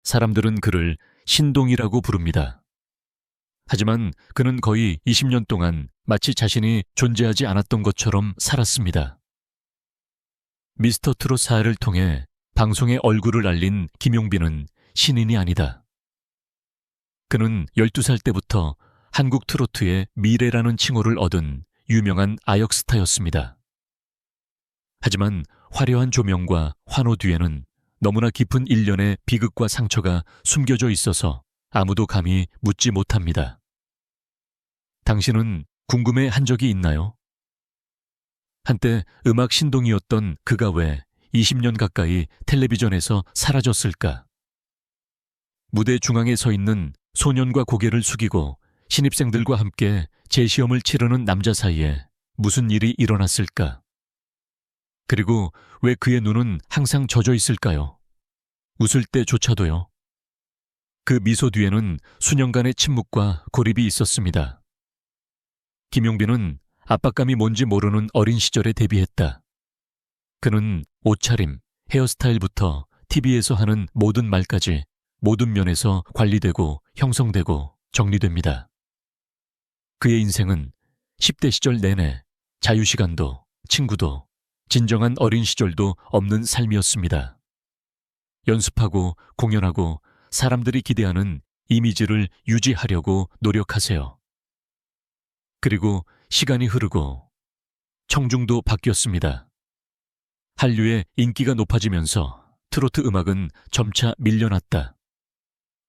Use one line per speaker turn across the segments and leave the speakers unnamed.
사람들은 그를 신동이라고 부릅니다. 하지만 그는 거의 20년 동안 마치 자신이 존재하지 않았던 것처럼 살았습니다. 미스터 트롯 사회를 통해 방송에 얼굴을 알린 김용빈은 신인이 아니다. 그는 12살 때부터 한국 트로트의 미래라는 칭호를 얻은 유명한 아역 스타였습니다. 하지만 화려한 조명과 환호 뒤에는 너무나 깊은 일련의 비극과 상처가 숨겨져 있어서 아무도 감히 묻지 못합니다. 당신은 궁금해 한 적이 있나요? 한때 음악 신동이었던 그가 왜 20년 가까이 텔레비전에서 사라졌을까? 무대 중앙에 서 있는 소년과 고개를 숙이고 신입생들과 함께 재시험을 치르는 남자 사이에 무슨 일이 일어났을까? 그리고 왜 그의 눈은 항상 젖어 있을까요? 웃을 때조차도요. 그 미소 뒤에는 수년간의 침묵과 고립이 있었습니다. 김용빈은 압박감이 뭔지 모르는 어린 시절에 데뷔했다. 그는 옷차림, 헤어스타일부터 TV에서 하는 모든 말까지 모든 면에서 관리되고 형성되고 정리됩니다. 그의 인생은 10대 시절 내내 자유시간도 친구도 진정한 어린 시절도 없는 삶이었습니다. 연습하고 공연하고 사람들이 기대하는 이미지를 유지하려고 노력하세요. 그리고 시간이 흐르고 청중도 바뀌었습니다. 한류의 인기가 높아지면서 트로트 음악은 점차 밀려났다.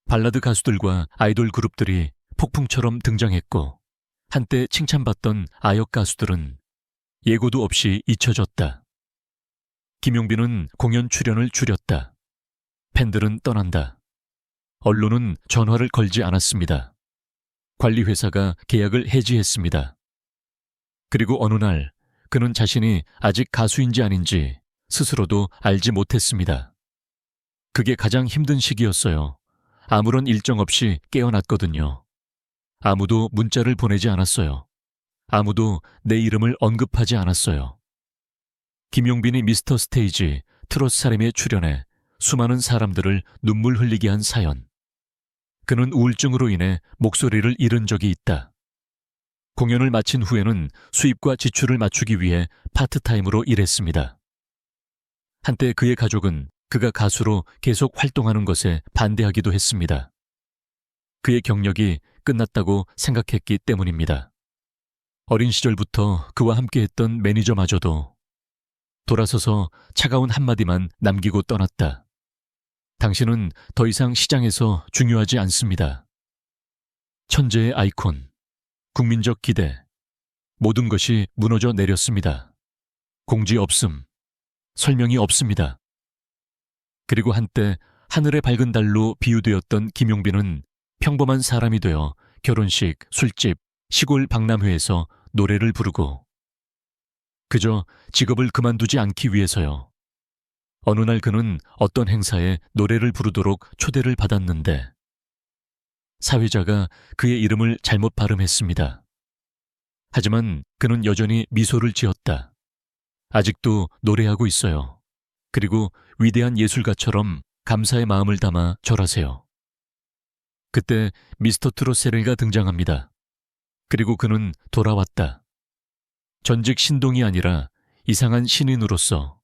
발라드 가수들과 아이돌 그룹들이 폭풍처럼 등장했고 한때 칭찬받던 아역 가수들은 예고도 없이 잊혀졌다. 김용빈은 공연 출연을 줄였다. 팬들은 떠난다. 언론은 전화를 걸지 않았습니다. 관리회사가 계약을 해지했습니다. 그리고 어느 날 그는 자신이 아직 가수인지 아닌지 스스로도 알지 못했습니다. 그게 가장 힘든 시기였어요. 아무런 일정 없이 깨어났거든요. 아무도 문자를 보내지 않았어요. 아무도 내 이름을 언급하지 않았어요. 김용빈이 미스터 스테이지 트롯 사람에 출연해 수많은 사람들을 눈물 흘리게 한 사연. 그는 우울증으로 인해 목소리를 잃은 적이 있다. 공연을 마친 후에는 수입과 지출을 맞추기 위해 파트타임으로 일했습니다. 한때 그의 가족은 그가 가수로 계속 활동하는 것에 반대하기도 했습니다. 그의 경력이 끝났다고 생각했기 때문입니다. 어린 시절부터 그와 함께했던 매니저마저도 돌아서서 차가운 한마디만 남기고 떠났다. 당신은 더 이상 시장에서 중요하지 않습니다. 천재의 아이콘, 국민적 기대, 모든 것이 무너져 내렸습니다. 공지 없음, 설명이 없습니다. 그리고 한때 하늘의 밝은 달로 비유되었던 김용빈은 평범한 사람이 되어 결혼식, 술집, 시골 박람회에서 노래를 부르고 그저 직업을 그만두지 않기 위해서요. 어느 날 그는 어떤 행사에 노래를 부르도록 초대를 받았는데 사회자가 그의 이름을 잘못 발음했습니다. 하지만 그는 여전히 미소를 지었다. 아직도 노래하고 있어요. 그리고 위대한 예술가처럼 감사의 마음을 담아 절하세요. 그때 미스터 트롯 세레가 등장합니다. 그리고 그는 돌아왔다. 전직 신동이 아니라 이상한 신인으로서.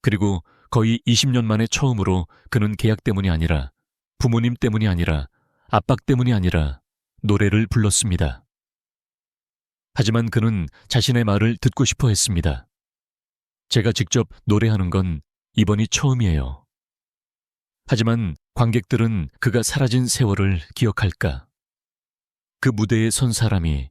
그리고 거의 20년 만에 처음으로 그는 계약 때문이 아니라 부모님 때문이 아니라 압박 때문이 아니라 노래를 불렀습니다. 하지만 그는 자신의 말을 듣고 싶어 했습니다. 제가 직접 노래하는 건 이번이 처음이에요. 하지만 관객들은 그가 사라진 세월을 기억할까? 그 무대에 선 사람이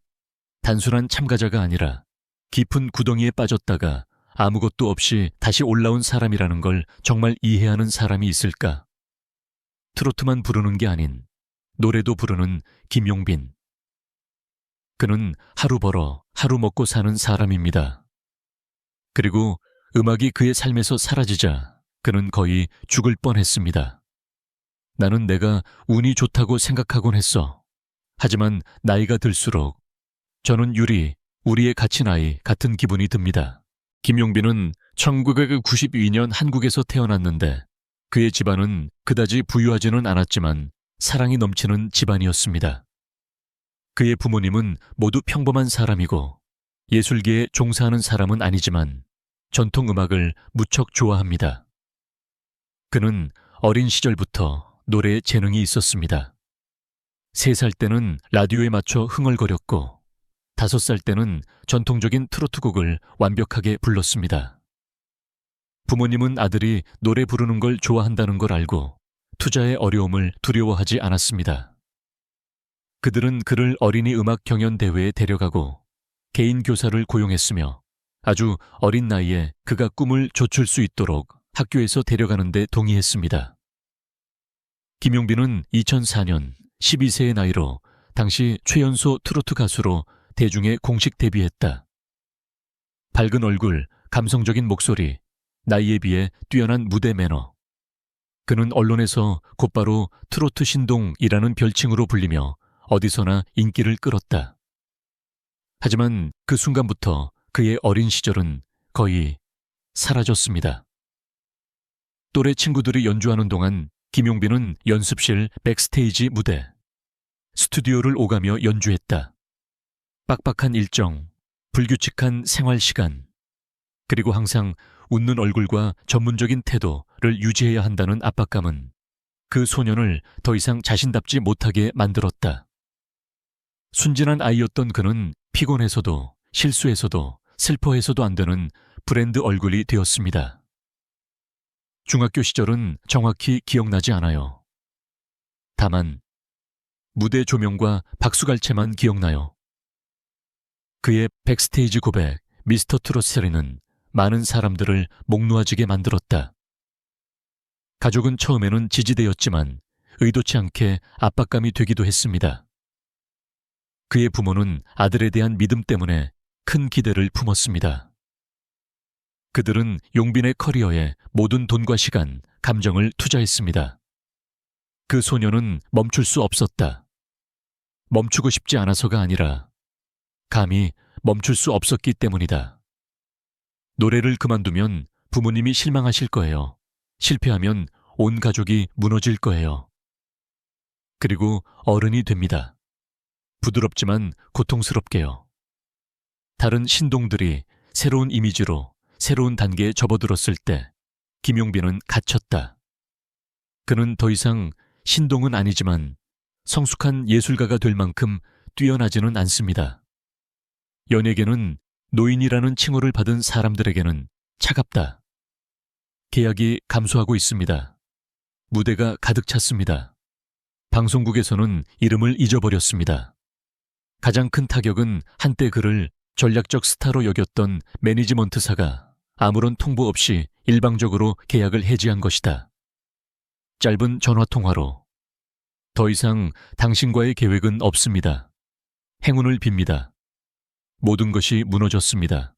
단순한 참가자가 아니라 깊은 구덩이에 빠졌다가 아무것도 없이 다시 올라온 사람이라는 걸 정말 이해하는 사람이 있을까? 트로트만 부르는 게 아닌 노래도 부르는 김용빈. 그는 하루 벌어 하루 먹고 사는 사람입니다. 그리고 음악이 그의 삶에서 사라지자 그는 거의 죽을 뻔했습니다. 나는 내가 운이 좋다고 생각하곤 했어. 하지만 나이가 들수록 저는 우리의 갇힌 아이 같은 기분이 듭니다. 김용빈은 1992년 한국에서 태어났는데 그의 집안은 그다지 부유하지는 않았지만 사랑이 넘치는 집안이었습니다. 그의 부모님은 모두 평범한 사람이고 예술계에 종사하는 사람은 아니지만 전통음악을 무척 좋아합니다. 그는 어린 시절부터 노래에 재능이 있었습니다. 3살 때는 라디오에 맞춰 흥얼거렸고 5살 때는 전통적인 트로트곡을 완벽하게 불렀습니다. 부모님은 아들이 노래 부르는 걸 좋아한다는 걸 알고 투자의 어려움을 두려워하지 않았습니다. 그들은 그를 어린이 음악 경연 대회에 데려가고 개인 교사를 고용했으며 아주 어린 나이에 그가 꿈을 좇을 수 있도록 학교에서 데려가는 데 동의했습니다. 김용빈은 2004년 12세의 나이로 당시 최연소 트로트 가수로 대중에 공식 데뷔했다. 밝은 얼굴, 감성적인 목소리, 나이에 비해 뛰어난 무대 매너. 그는 언론에서 곧바로 트로트 신동이라는 별칭으로 불리며 어디서나 인기를 끌었다. 하지만 그 순간부터 그의 어린 시절은 거의 사라졌습니다. 또래 친구들이 연주하는 동안 김용빈은 연습실 백스테이지 무대, 스튜디오를 오가며 연주했다. 빡빡한 일정, 불규칙한 생활 시간, 그리고 항상 웃는 얼굴과 전문적인 태도를 유지해야 한다는 압박감은 그 소년을 더 이상 자신답지 못하게 만들었다. 순진한 아이였던 그는 피곤해서도 실수해서도 슬퍼해서도 안 되는 브랜드 얼굴이 되었습니다. 중학교 시절은 정확히 기억나지 않아요. 다만 무대 조명과 박수갈채만 기억나요. 그의 백스테이지 고백 미스터 트롯스리는 많은 사람들을 목 놓아지게 만들었다. 가족은 처음에는 지지대였지만 의도치 않게 압박감이 되기도 했습니다. 그의 부모는 아들에 대한 믿음 때문에 큰 기대를 품었습니다. 그들은 용빈의 커리어에 모든 돈과 시간, 감정을 투자했습니다. 그 소녀는 멈출 수 없었다. 멈추고 싶지 않아서가 아니라 감히 멈출 수 없었기 때문이다. 노래를 그만두면 부모님이 실망하실 거예요. 실패하면 온 가족이 무너질 거예요. 그리고 어른이 됩니다. 부드럽지만 고통스럽게요. 다른 신동들이 새로운 이미지로 새로운 단계에 접어들었을 때 김용빈은 갇혔다. 그는 더 이상 신동은 아니지만 성숙한 예술가가 될 만큼 뛰어나지는 않습니다. 연예계는 노인이라는 칭호를 받은 사람들에게는 차갑다. 계약이 감소하고 있습니다. 무대가 가득 찼습니다. 방송국에서는 이름을 잊어버렸습니다. 가장 큰 타격은 한때 그를 전략적 스타로 여겼던 매니지먼트사가 아무런 통보 없이 일방적으로 계약을 해지한 것이다. 짧은 전화통화로 더 이상 당신과의 계획은 없습니다. 행운을 빕니다. 모든 것이 무너졌습니다.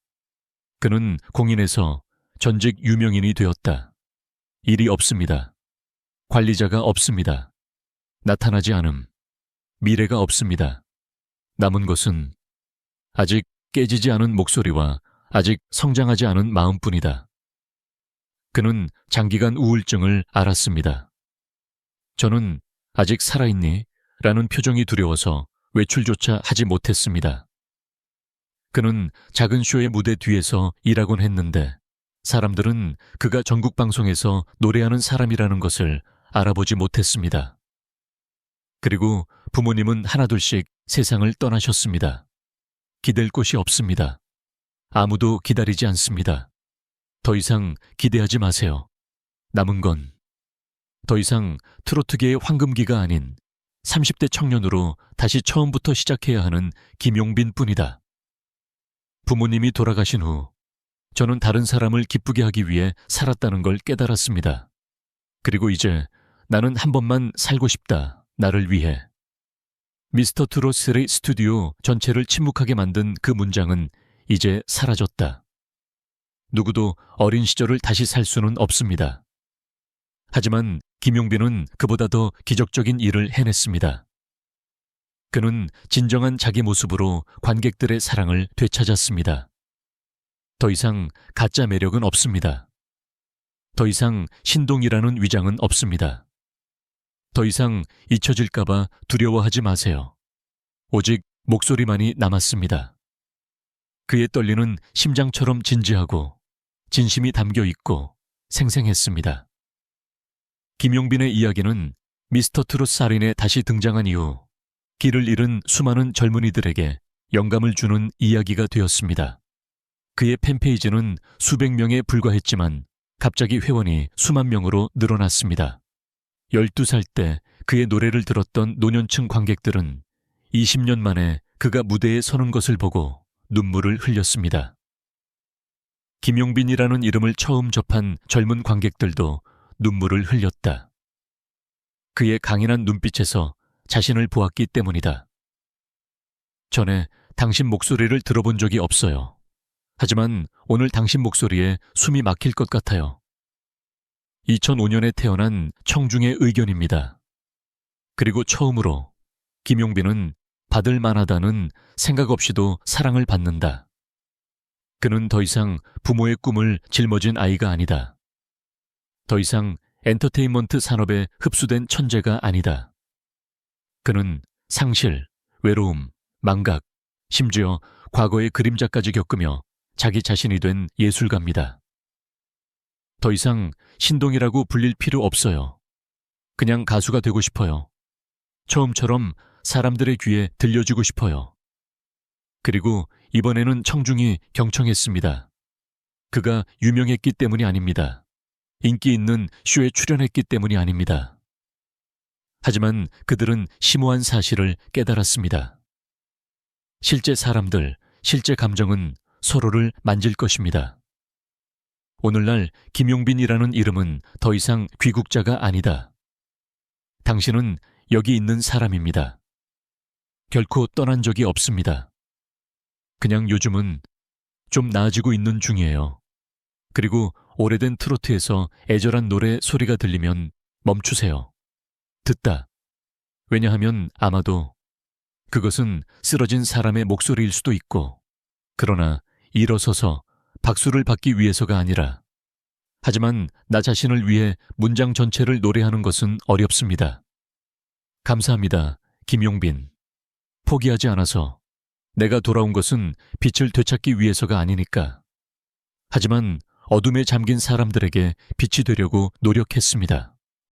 그는 공인에서 전직 유명인이 되었다. 일이 없습니다. 관리자가 없습니다. 나타나지 않음. 미래가 없습니다. 남은 것은 아직 깨지지 않은 목소리와 아직 성장하지 않은 마음뿐이다. 그는 장기간 우울증을 앓았습니다. 저는 아직 살아있니? 라는 표정이 두려워서 외출조차 하지 못했습니다. 그는 작은 쇼의 무대 뒤에서 일하곤 했는데 사람들은 그가 전국 방송에서 노래하는 사람이라는 것을 알아보지 못했습니다. 그리고 부모님은 하나둘씩 세상을 떠나셨습니다. 기댈 곳이 없습니다. 아무도 기다리지 않습니다. 더 이상 기대하지 마세요. 남은 건 더 이상 트로트계의 황금기가 아닌 30대 청년으로 다시 처음부터 시작해야 하는 김용빈 뿐이다. 부모님이 돌아가신 후 저는 다른 사람을 기쁘게 하기 위해 살았다는 걸 깨달았습니다. 그리고 이제 나는 한 번만 살고 싶다. 나를 위해. 미스터 트롯3 스튜디오 전체를 침묵하게 만든 그 문장은 이제 사라졌다. 누구도 어린 시절을 다시 살 수는 없습니다. 하지만 김용빈은 그보다 더 기적적인 일을 해냈습니다. 그는 진정한 자기 모습으로 관객들의 사랑을 되찾았습니다. 더 이상 가짜 매력은 없습니다. 더 이상 신동이라는 위장은 없습니다. 더 이상 잊혀질까봐 두려워하지 마세요. 오직 목소리만이 남았습니다. 그의 떨리는 심장처럼 진지하고 진심이 담겨 있고 생생했습니다. 김용빈의 이야기는 미스터 트롯 살인에 다시 등장한 이후 길을 잃은 수많은 젊은이들에게 영감을 주는 이야기가 되었습니다. 그의 팬페이지는 수백 명에 불과했지만 갑자기 회원이 수만 명으로 늘어났습니다. 12살 때 그의 노래를 들었던 노년층 관객들은 20년 만에 그가 무대에 서는 것을 보고 눈물을 흘렸습니다. 김용빈이라는 이름을 처음 접한 젊은 관객들도 눈물을 흘렸다. 그의 강인한 눈빛에서 자신을 보았기 때문이다. 전에 당신 목소리를 들어본 적이 없어요. 하지만 오늘 당신 목소리에 숨이 막힐 것 같아요. 2005년에 태어난 청중의 의견입니다. 그리고 처음으로 김용빈은 받을 만하다는 생각 없이도 사랑을 받는다. 그는 더 이상 부모의 꿈을 짊어진 아이가 아니다. 더 이상 엔터테인먼트 산업에 흡수된 천재가 아니다. 그는 상실, 외로움, 망각, 심지어 과거의 그림자까지 겪으며 자기 자신이 된 예술가입니다. 더 이상 신동이라고 불릴 필요 없어요. 그냥 가수가 되고 싶어요. 처음처럼 사람들의 귀에 들려주고 싶어요. 그리고 이번에는 청중이 경청했습니다. 그가 유명했기 때문이 아닙니다. 인기 있는 쇼에 출연했기 때문이 아닙니다. 하지만 그들은 심오한 사실을 깨달았습니다. 실제 사람들, 실제 감정은 서로를 만질 것입니다. 오늘날 김용빈이라는 이름은 더 이상 귀국자가 아니다. 당신은 여기 있는 사람입니다. 결코 떠난 적이 없습니다. 그냥 요즘은 좀 나아지고 있는 중이에요. 그리고 오래된 트로트에서 애절한 노래 소리가 들리면 멈추세요. 듣다. 왜냐하면 아마도 그것은 쓰러진 사람의 목소리일 수도 있고, 그러나 일어서서 박수를 받기 위해서가 아니라, 하지만 나 자신을 위해 문장 전체를 노래하는 것은 어렵습니다. 감사합니다, 김용빈. 포기하지 않아서. 내가 돌아온 것은 빛을 되찾기 위해서가 아니니까. 하지만 어둠에 잠긴 사람들에게 빛이 되려고 노력했습니다.